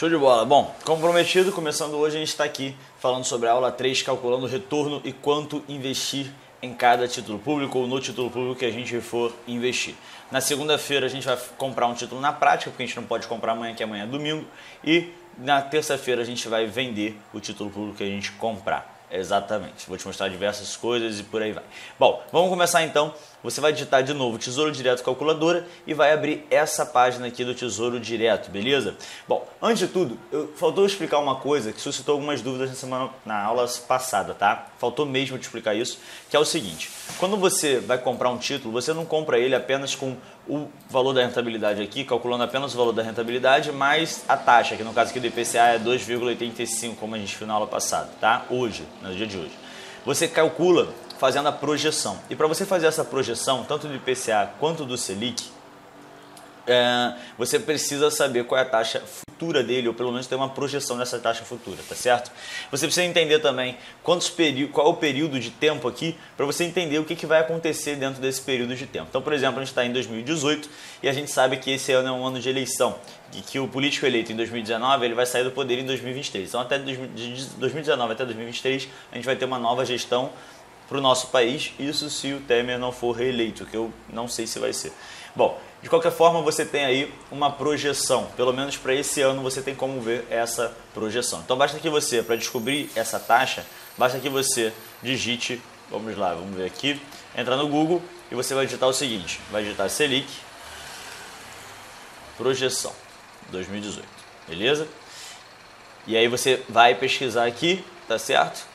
Show de bola. Bom, como prometido, começando hoje, a gente está aqui falando sobre a aula 3, calculando o retorno e quanto investir em cada título público ou no título público que a gente for investir. Na segunda-feira a gente vai comprar um título na prática, porque a gente não pode comprar amanhã, que amanhã é domingo, e na terça-feira a gente vai vender o título público que a gente comprar. Exatamente, vou te mostrar diversas coisas e por aí vai. Bom, vamos começar então. Você vai digitar de novo Tesouro Direto Calculadora e vai abrir essa página aqui do Tesouro Direto, beleza? Bom, antes de tudo, faltou explicar uma coisa que suscitou algumas dúvidas na aula passada, tá? Faltou mesmo te explicar isso, que é o seguinte: quando você vai comprar um título, você não compra ele apenas com o valor da rentabilidade aqui, calculando apenas o valor da rentabilidade mais a taxa, que no caso aqui do IPCA é 2,85, como a gente viu na aula passada, tá? Hoje, no dia de hoje. Você calcula fazendo a projeção. E para você fazer essa projeção, tanto do IPCA quanto do Selic, você precisa saber qual é a taxa futura dele, ou pelo menos ter uma projeção dessa taxa futura, tá certo? Você precisa entender também qual é o período de tempo aqui, para você entender o que vai acontecer dentro desse período de tempo. Então, por exemplo, a gente está em 2018 e a gente sabe que esse ano é um ano de eleição, e que o político eleito em 2019 ele vai sair do poder em 2023. Então, até de 2019 até 2023, a gente vai ter uma nova gestão para o nosso país, isso se o Temer não for reeleito, que eu não sei se vai ser. Bom, de qualquer forma você tem aí uma projeção, pelo menos para esse ano você tem como ver essa projeção. Então basta que você, para descobrir essa taxa, basta que você digite, vamos lá, vamos ver aqui, entra no Google e você vai digitar o seguinte, vai digitar Selic, projeção 2018, beleza? E aí você vai pesquisar aqui, tá certo?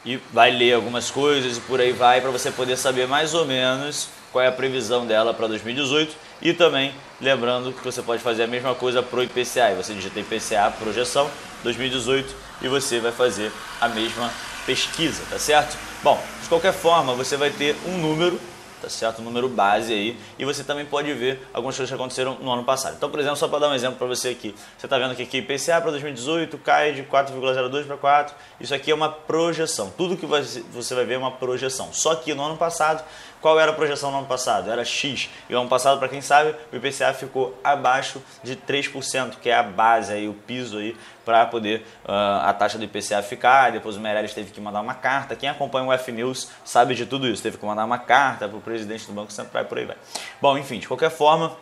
E vai ler algumas coisas e por aí vai, para você poder saber mais ou menos qual é a previsão dela para 2018. E também lembrando que você pode fazer a mesma coisa para o IPCA. E você digita IPCA, projeção 2018, e você vai fazer a mesma pesquisa, tá certo? Bom, de qualquer forma, você vai ter um número, tá certo? Um número base aí, e você também pode ver algumas coisas que aconteceram no ano passado. Então, por exemplo, só para dar um exemplo para você aqui, você está vendo que aqui IPCA para 2018 cai de 4,02 para 4, isso aqui é uma projeção, tudo que você vai ver é uma projeção. Só que no ano passado, qual era a projeção no ano passado? Era X, e no ano passado, para quem sabe, o IPCA ficou abaixo de 3%, que é a base aí, o piso aí, para poder a taxa do IPCA ficar. Depois o Meirelles teve que mandar uma carta. Quem acompanha o F-News sabe de tudo isso. Teve que mandar uma carta para o presidente do Banco Central e por aí vai. Bom, enfim, de qualquer forma,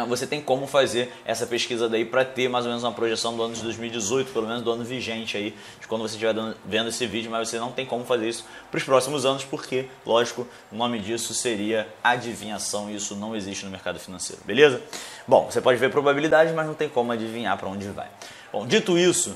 você tem como fazer essa pesquisa daí para ter mais ou menos uma projeção do ano de 2018, pelo menos do ano vigente aí, de quando você estiver vendo esse vídeo, mas você não tem como fazer isso para os próximos anos, porque, lógico, o nome disso seria adivinhação e isso não existe no mercado financeiro, beleza? Bom, você pode ver probabilidade, mas não tem como adivinhar para onde vai. Bom, dito isso,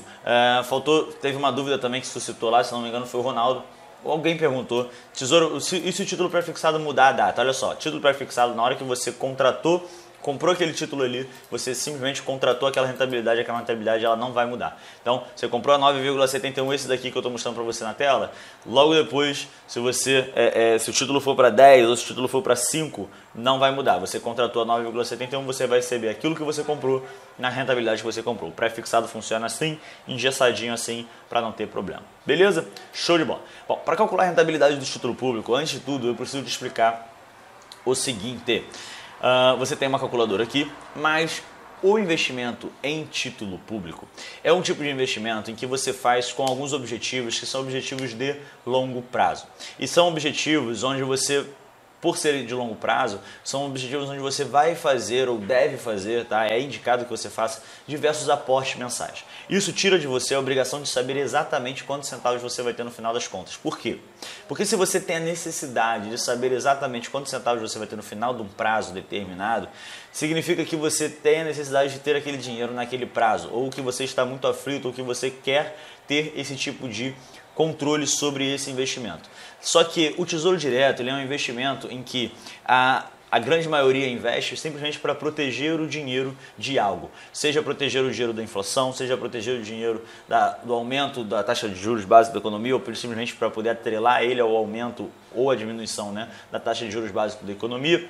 teve uma dúvida também que suscitou lá, se não me engano foi o Ronaldo. Alguém perguntou, Tesouro, e se o título pré-fixado mudar a data? Olha só, título pré-fixado, na hora que você comprou aquele título ali, você simplesmente contratou aquela rentabilidade ela não vai mudar. Então, você comprou a 9,71, esse daqui que eu estou mostrando para você na tela, logo depois, se o título for para 10 ou se o título for para 5, não vai mudar. Você contratou a 9,71, você vai receber aquilo que você comprou na rentabilidade que você comprou. O pré-fixado funciona assim, engessadinho assim, para não ter problema. Beleza? Show de bola. Bom, para calcular a rentabilidade do título público, antes de tudo, eu preciso te explicar o seguinte. Você tem uma calculadora aqui, mas o investimento em título público é um tipo de investimento em que você faz com alguns objetivos que são objetivos de longo prazo. E são objetivos onde você, por serem de longo prazo, são objetivos onde você vai fazer ou deve fazer, tá? É indicado que você faça diversos aportes mensais. Isso tira de você a obrigação de saber exatamente quantos centavos você vai ter no final das contas. Por quê? Porque se você tem a necessidade de saber exatamente quantos centavos você vai ter no final de um prazo determinado, significa que você tem a necessidade de ter aquele dinheiro naquele prazo, ou que você está muito aflito, ou que você quer ter esse tipo de controle sobre esse investimento. Só que o Tesouro Direto ele é um investimento em que a grande maioria investe simplesmente para proteger o dinheiro de algo. Seja proteger o dinheiro da inflação, seja proteger o dinheiro do aumento da taxa de juros básica da economia, ou simplesmente para poder atrelar ele ao aumento ou à diminuição, né, da taxa de juros básica da economia.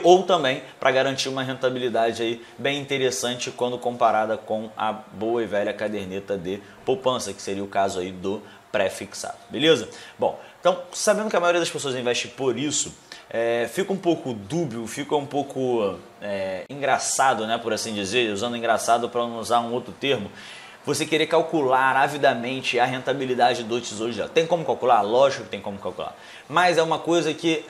Ou também para garantir uma rentabilidade aí bem interessante quando comparada com a boa e velha caderneta de poupança, que seria o caso aí do pré-fixado, beleza? Bom, então sabendo que a maioria das pessoas investe por isso, fica um pouco dúbio, fica um pouco engraçado, né, por assim dizer, usando engraçado para não usar um outro termo, você querer calcular avidamente a rentabilidade do Tesouro Direto. Tem como calcular? Lógico que tem como calcular. Mas é uma coisa que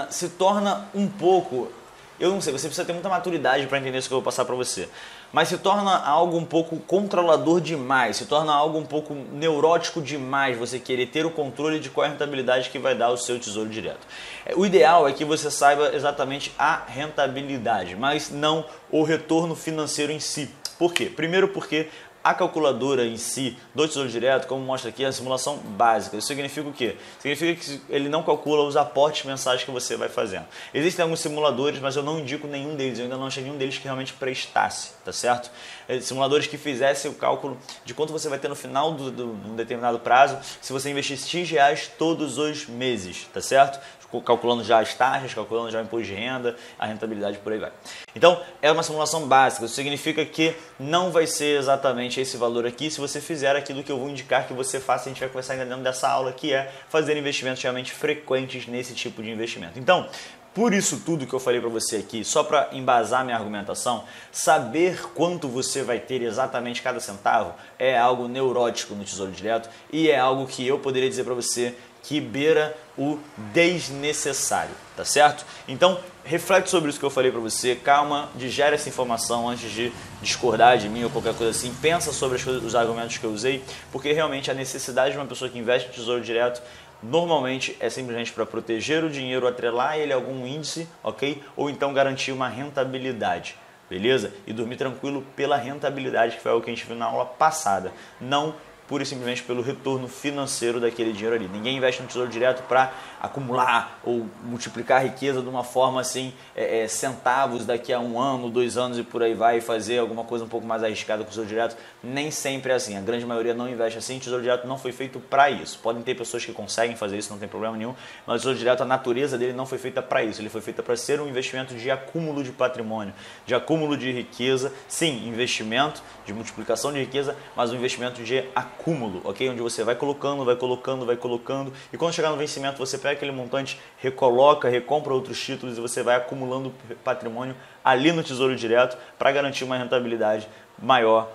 se torna um pouco... Eu não sei, você precisa ter muita maturidade para entender isso que eu vou passar para você. Mas se torna algo um pouco controlador demais, se torna algo um pouco neurótico demais você querer ter o controle de qual é a rentabilidade que vai dar o seu Tesouro Direto. O ideal é que você saiba exatamente a rentabilidade, mas não o retorno financeiro em si. Por quê? Primeiro porque a calculadora em si do Tesouro Direto, como mostra aqui, é a simulação básica. Isso significa o quê? Significa que ele não calcula os aportes mensais que você vai fazendo. Existem alguns simuladores, mas eu não indico nenhum deles. Eu ainda não achei nenhum deles que realmente prestasse, tá certo? Simuladores que fizessem o cálculo de quanto você vai ter no final de um determinado prazo se você investir X todos os meses, tá certo? Calculando já as taxas, calculando já o imposto de renda, a rentabilidade, por aí vai. Então, é uma simulação básica, isso significa que não vai ser exatamente esse valor aqui se você fizer aquilo que eu vou indicar que você faça. A gente vai começar dentro dessa aula, que é fazer investimentos realmente frequentes nesse tipo de investimento. Então, por isso tudo que eu falei para você aqui, só para embasar minha argumentação, saber quanto você vai ter exatamente cada centavo é algo neurótico no Tesouro Direto e é algo que eu poderia dizer para você que beira o desnecessário, tá certo? Então, reflete sobre isso que eu falei para você, calma, digere essa informação antes de discordar de mim ou qualquer coisa assim, pensa sobre os argumentos que eu usei, porque realmente a necessidade de uma pessoa que investe no Tesouro Direto normalmente é simplesmente para proteger o dinheiro, atrelar ele a algum índice, ok? Ou então garantir uma rentabilidade, beleza? E dormir tranquilo pela rentabilidade, que foi o que a gente viu na aula passada, não pura e simplesmente pelo retorno financeiro daquele dinheiro ali. Ninguém investe no Tesouro Direto para acumular ou multiplicar a riqueza de uma forma assim, centavos daqui a 1 ano, 2 anos e por aí vai, e fazer alguma coisa um pouco mais arriscada com o Tesouro Direto. Nem sempre é assim. A grande maioria não investe assim. O Tesouro Direto não foi feito para isso. Podem ter pessoas que conseguem fazer isso, não tem problema nenhum, mas o Tesouro Direto, a natureza dele não foi feita para isso. Ele foi feito para ser um investimento de acúmulo de patrimônio, de acúmulo de riqueza. Sim, investimento de multiplicação de riqueza, mas um investimento de acúmulo, ok? Onde você vai colocando, e quando chegar no vencimento você pega aquele montante, recoloca, recompra outros títulos e você vai acumulando patrimônio ali no Tesouro Direto para garantir uma rentabilidade maior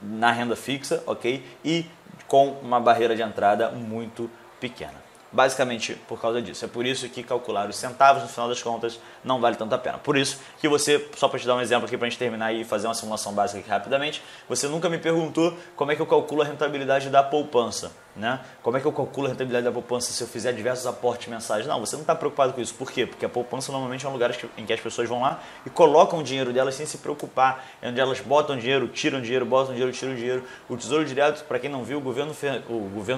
na renda fixa, ok? E com uma barreira de entrada muito pequena. Basicamente por causa disso. É por isso que calcular os centavos no final das contas não vale tanto a pena. Por isso que você, só para te dar um exemplo aqui para a gente terminar e fazer uma simulação básica aqui rapidamente, você nunca me perguntou como é que eu calculo a rentabilidade da poupança, né? Como é que eu calculo a rentabilidade da poupança se eu fizer diversos aportes mensais? Não, você não está preocupado com isso. Por quê? Porque a poupança normalmente é um lugar em que as pessoas vão lá e colocam o dinheiro delas sem se preocupar. É onde elas botam dinheiro, tiram dinheiro, botam dinheiro, tiram dinheiro. O Tesouro Direto, para quem não viu, o governo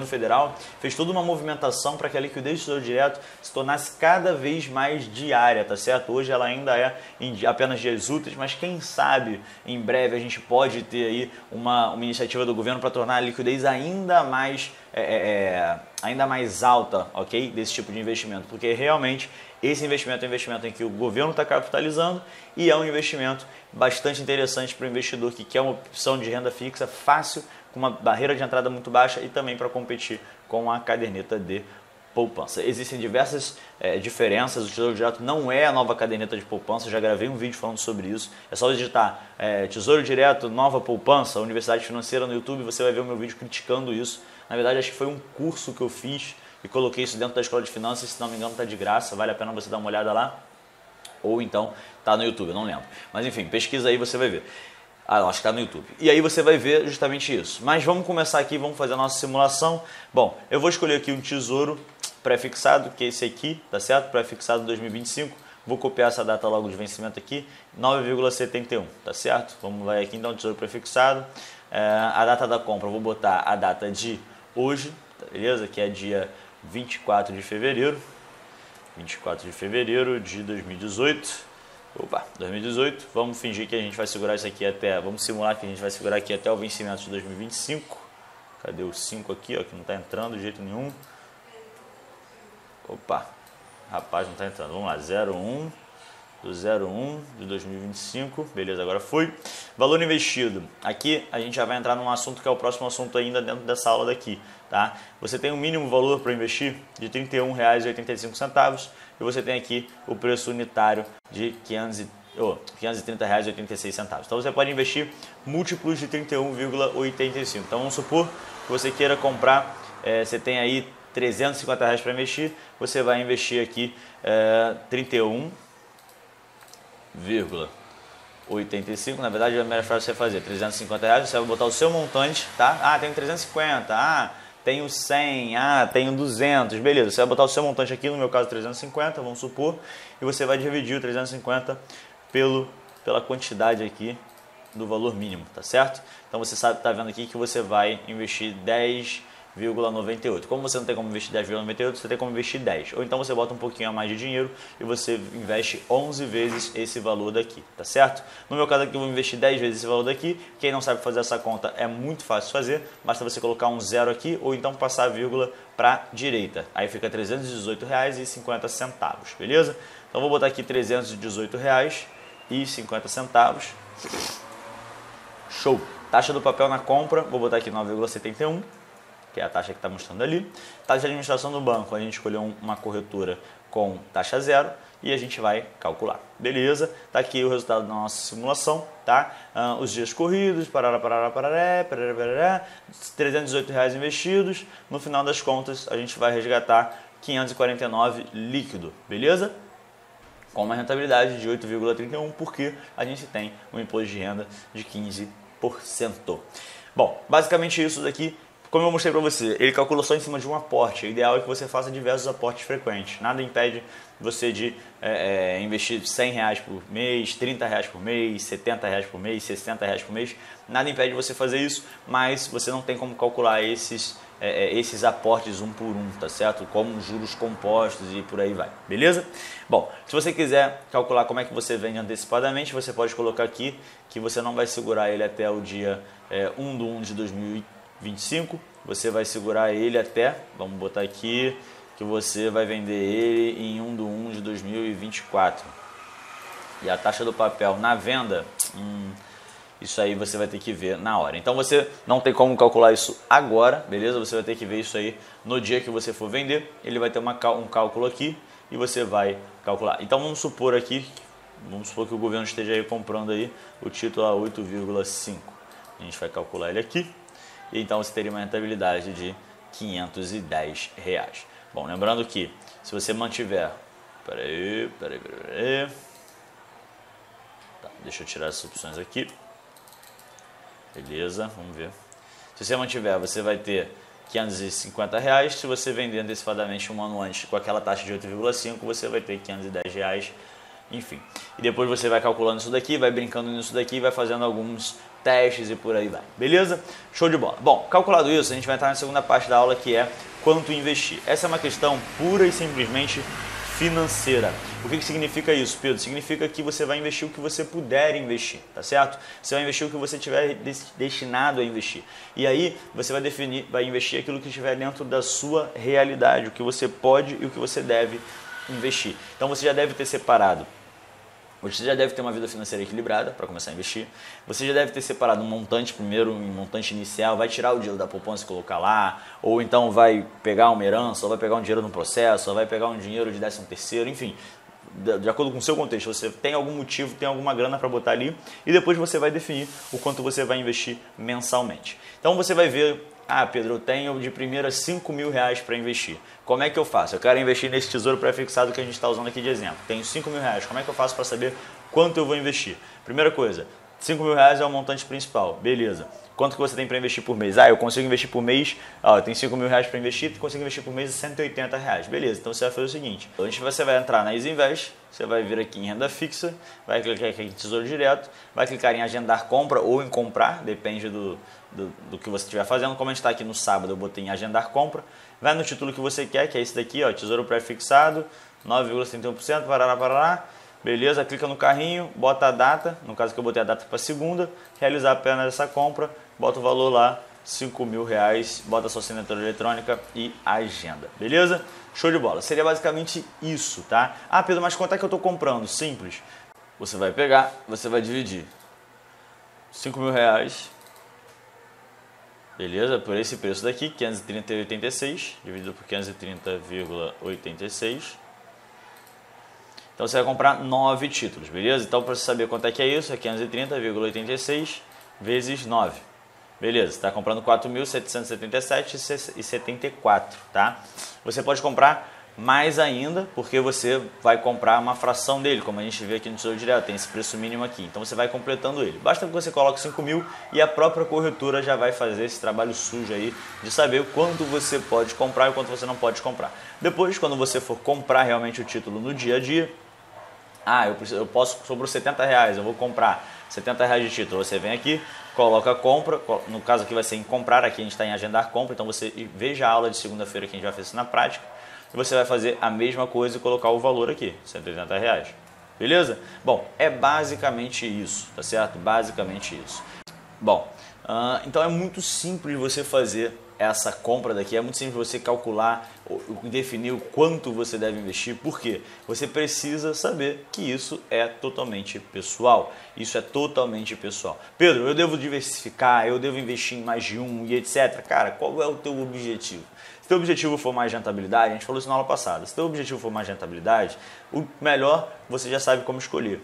federal fez toda uma movimentação para que a liquidez do Tesouro Direto se tornasse cada vez mais diária, tá certo? Hoje ela ainda é em apenas dias úteis, mas quem sabe em breve a gente pode ter aí uma iniciativa do governo para tornar a liquidez ainda mais alta, ok? Desse tipo de investimento, porque realmente esse investimento é um investimento em que o governo está capitalizando e é um investimento bastante interessante para o investidor que quer uma opção de renda fixa fácil, com uma barreira de entrada muito baixa e também para competir com a caderneta de poupança. Existem diversas diferenças, o Tesouro Direto não é a nova caderneta de poupança, já gravei um vídeo falando sobre isso, é só digitar Tesouro Direto, nova poupança, Universidade Financeira no YouTube, você vai ver o meu vídeo criticando isso. Na verdade, acho que foi um curso que eu fiz e coloquei isso dentro da Escola de Finanças, se não me engano está de graça, vale a pena você dar uma olhada lá, ou então está no YouTube, eu não lembro. Mas enfim, pesquisa aí, você vai ver. Acho que está no YouTube. E aí você vai ver justamente isso. Mas vamos começar aqui, vamos fazer a nossa simulação. Bom, eu vou escolher aqui um tesouro pré-fixado, que é esse aqui, tá certo? Pré-fixado 2025. Vou copiar essa data logo de vencimento aqui, 9,71, tá certo? Vamos lá aqui então, tesouro pré-fixado. A data da compra, eu vou botar a data de hoje, beleza? Que é dia 24 de fevereiro. 24 de fevereiro de 2018. Opa, 2018, vamos fingir que a gente vai segurar isso aqui até, vamos simular que a gente vai segurar aqui até o vencimento de 2025. Cadê o 5 aqui, ó, que não está entrando de jeito nenhum. Opa, rapaz, não está entrando. Vamos lá, 01 do 01 de 2025, beleza, agora foi. Valor investido, aqui a gente já vai entrar num assunto que é o próximo assunto ainda dentro dessa aula daqui, tá? Você tem um mínimo valor para investir de R$ 31,85, e você tem aqui o preço unitário de R$ 530,86. Então você pode investir múltiplos de 31,85. Então vamos supor que você queira comprar, você tem aí R$ 350 para investir, você vai investir aqui 31,85. Na verdade, é melhor você fazer R$ 350, você vai botar o seu montante, tá? Ah, tenho 350, tenho 100, tenho 200, beleza. Você vai botar o seu montante aqui, no meu caso 350, vamos supor, e você vai dividir o 350 pela quantidade aqui do valor mínimo, tá certo? Então você sabe, tá vendo aqui que você vai investir 10,98. Como você não tem como investir 10,98, você tem como investir 10. Ou então você bota um pouquinho a mais de dinheiro e você investe 11 vezes esse valor daqui, tá certo? No meu caso aqui eu vou investir 10 vezes esse valor daqui. Quem não sabe fazer essa conta é muito fácil fazer, basta você colocar um zero aqui ou então passar a vírgula para a direita. Aí fica R$ 318,50, beleza? Então vou botar aqui R$ 318,50. Show! Taxa do papel na compra, vou botar aqui 9,71, que é a taxa que está mostrando ali. Taxa de administração do banco, a gente escolheu uma corretora com taxa zero e a gente vai calcular. Beleza? Tá aqui o resultado da nossa simulação, tá? Os dias corridos, R$ 318 investidos. No final das contas, a gente vai resgatar 549 líquido, beleza? Com uma rentabilidade de 8,31, porque a gente tem um imposto de renda de 15%. Bom, basicamente isso daqui, como eu mostrei para você, ele calcula só em cima de um aporte. O ideal é que você faça diversos aportes frequentes. Nada impede você de investir R$ 100 por mês, R$ 30 por mês, R$ 70 por mês, R$ 60 por mês. Nada impede você fazer isso, mas você não tem como calcular esses aportes um por um, tá certo? Como juros compostos e por aí vai, beleza? Bom, se você quiser calcular como é que você vende antecipadamente, você pode colocar aqui que você não vai segurar ele até o dia 1/1 de 2025, você vai segurar ele até, vamos botar aqui, que você vai vender ele em 1/1 de 2024. E a taxa do papel na venda, isso aí você vai ter que ver na hora. Então você não tem como calcular isso agora, beleza? Você vai ter que ver isso aí no dia que você for vender. Ele vai ter um cálculo aqui e você vai calcular. Então vamos supor aqui, que o governo esteja aí comprando aí o título a 8,5. A gente vai calcular ele aqui. E então você teria uma rentabilidade de R$ 510. Bom, lembrando que se você mantiver... Peraí. Tá, deixa eu tirar as opções aqui. Beleza, vamos ver. Se você mantiver, você vai ter R$ 550. Se você vender antecipadamente um ano antes com aquela taxa de 8,5, você vai ter R$ 510. Enfim. E depois você vai calculando isso daqui, vai brincando nisso daqui, vai fazendo alguns testes e por aí vai. Beleza? Show de bola. Bom, calculado isso, a gente vai entrar na segunda parte da aula, que é quanto investir. Essa é uma questão pura e simplesmente financeira. O que significa isso, Pedro? Significa que você vai investir o que você puder investir, tá certo? Você vai investir o que você tiver destinado a investir. E aí você vai investir aquilo que estiver dentro da sua realidade, o que você pode e o que você deve investir. Então você já deve ter separado. Você já deve ter uma vida financeira equilibrada para começar a investir. Você já deve ter separado um montante primeiro, um montante inicial, vai tirar o dinheiro da poupança e colocar lá, ou então vai pegar uma herança, ou vai pegar um dinheiro no processo, ou vai pegar um dinheiro de 13º, enfim, de acordo com o seu contexto. Você tem algum motivo, tem alguma grana para botar ali, e depois você vai definir o quanto você vai investir mensalmente. Então você vai ver... Pedro, eu tenho de primeira R$5.000 para investir. Como é que eu faço? Eu quero investir nesse tesouro pré-fixado que a gente está usando aqui de exemplo. Tenho R$5.000. Como é que eu faço para saber quanto eu vou investir? Primeira coisa, R$5.000 é o montante principal. Beleza. Quanto que você tem para investir por mês? Eu consigo investir por mês, eu tenho R$5.000 para investir, consigo investir por mês R$180. Beleza, então você vai fazer o seguinte. Antes você vai entrar na Easy Invest, você vai vir aqui em renda fixa, vai clicar aqui em tesouro direto, vai clicar em agendar compra ou em comprar, depende do que você estiver fazendo. Como a gente está aqui no sábado, eu botei em agendar compra. Vai no título que você quer, que é esse daqui, tesouro pré-fixado, 9,31%, parará. Beleza, clica no carrinho, bota a data, no caso que eu botei a data para segunda, realizar apenas essa compra, bota o valor lá, R$5.000, bota a sua assinatura eletrônica e agenda, beleza? Show de bola, seria basicamente isso, tá? Pedro, mas quanto é que eu estou comprando? Simples, você vai pegar, você vai dividir R$5.000, beleza? Por esse preço daqui, 530,86, dividido por 530,86, Então você vai comprar 9 títulos, beleza? Então para você saber quanto é que é isso, é 530,86 vezes 9. Beleza, você está comprando 4.777,74, tá? Você pode comprar mais ainda, porque você vai comprar uma fração dele, como a gente vê aqui no Tesouro Direto, tem esse preço mínimo aqui. Então você vai completando ele. Basta que você coloque 5.000 e a própria corretora já vai fazer esse trabalho sujo aí de saber o quanto você pode comprar e o quanto você não pode comprar. Depois, quando você for comprar realmente o título no dia a dia, eu posso, sobrou R$70, eu vou comprar R$70 de título. Você vem aqui, coloca a compra, no caso aqui vai ser em comprar, aqui a gente está em agendar compra, então você veja a aula de segunda-feira que a gente vai fazer isso na prática, e você vai fazer a mesma coisa e colocar o valor aqui, R$180. Beleza? Bom, é basicamente isso, tá certo? Basicamente isso. Bom, então é muito simples você fazer essa compra daqui, é muito simples você calcular, definir o quanto você deve investir, porque você precisa saber que isso é totalmente pessoal. Isso é totalmente pessoal. Pedro, eu devo diversificar, eu devo investir em mais de um e etc. Cara, qual é o teu objetivo? Se teu objetivo for mais rentabilidade, a gente falou isso na aula passada, se teu objetivo for mais rentabilidade, o melhor você já sabe como escolher.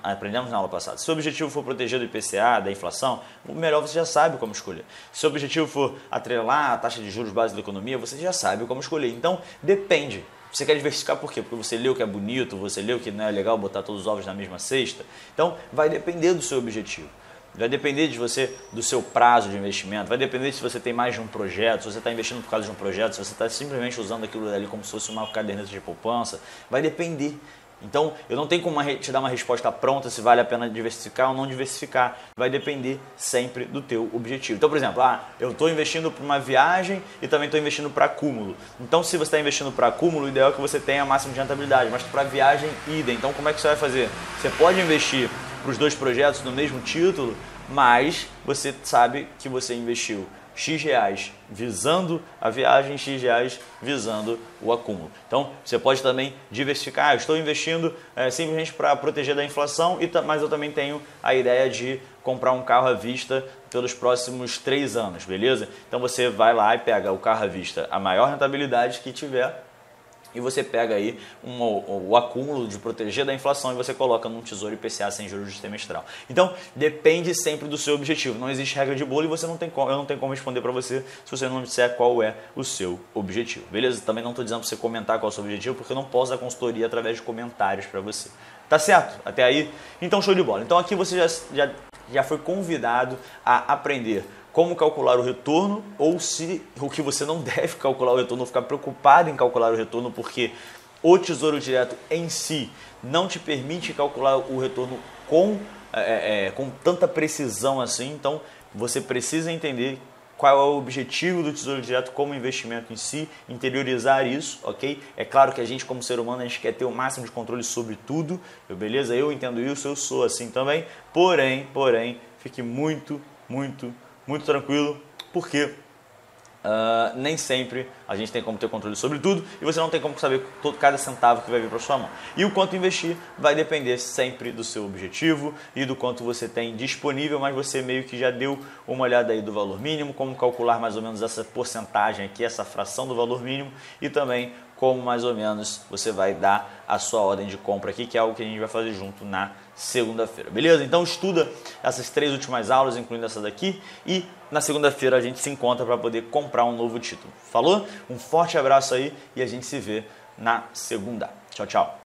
Aprendemos na aula passada. Se o objetivo for proteger do IPCA, da inflação, o melhor você já sabe como escolher. Se o objetivo for atrelar a taxa de juros base da economia, você já sabe como escolher. Então, depende. Você quer diversificar por quê? Porque você leu que é bonito, você leu que não é legal botar todos os ovos na mesma cesta. Então, vai depender do seu objetivo. Vai depender de você, do seu prazo de investimento, vai depender se você tem mais de um projeto, se você está investindo por causa de um projeto, se você está simplesmente usando aquilo ali como se fosse uma caderneta de poupança, vai depender. Então, eu não tenho como te dar uma resposta pronta se vale a pena diversificar ou não diversificar. Vai depender sempre do teu objetivo. Então, por exemplo, eu estou investindo para uma viagem e também estou investindo para acúmulo. Então, se você está investindo para acúmulo, o ideal é que você tenha a máxima de rentabilidade. Mas para viagem, idem. Então, como é que você vai fazer? Você pode investir para os dois projetos no mesmo título, mas você sabe que você investiu X reais visando a viagem, X reais visando o acúmulo. Então, você pode também diversificar. Eu estou investindo simplesmente para proteger da inflação, mas eu também tenho a ideia de comprar um carro à vista pelos próximos 3 anos, beleza? Então, você vai lá e pega o carro à vista, a maior rentabilidade que tiver, e você pega aí o acúmulo de proteger da inflação e você coloca num tesouro IPCA sem juros trimestral. Então, depende sempre do seu objetivo. Não existe regra de bolo e eu não tenho como responder para você se você não me disser qual é o seu objetivo. Beleza? Também não estou dizendo para você comentar qual é o seu objetivo, porque eu não posso dar consultoria através de comentários para você. Tá certo? Até aí? Então, show de bola. Então, aqui você já foi convidado a aprender como calcular o retorno, ou se o que você não deve calcular o retorno, ou ficar preocupado em calcular o retorno, porque o Tesouro Direto em si não te permite calcular o retorno com tanta precisão assim. Então você precisa entender qual é o objetivo do Tesouro Direto como investimento em si, interiorizar isso, ok? É claro que a gente, como ser humano, a gente quer ter o máximo de controle sobre tudo, beleza? Eu entendo isso, eu sou assim também, porém, fique muito tranquilo, porque nem sempre a gente tem como ter controle sobre tudo e você não tem como saber cada centavo que vai vir para sua mão. E o quanto investir vai depender sempre do seu objetivo e do quanto você tem disponível, mas você meio que já deu uma olhada aí do valor mínimo, como calcular mais ou menos essa porcentagem aqui, essa fração do valor mínimo, e também como mais ou menos você vai dar a sua ordem de compra aqui, que é algo que a gente vai fazer junto na segunda-feira, beleza? Então estuda essas 3 últimas aulas, incluindo essa daqui, e na segunda-feira a gente se encontra para poder comprar um novo título. Falou? Um forte abraço aí e a gente se vê na segunda. Tchau, tchau.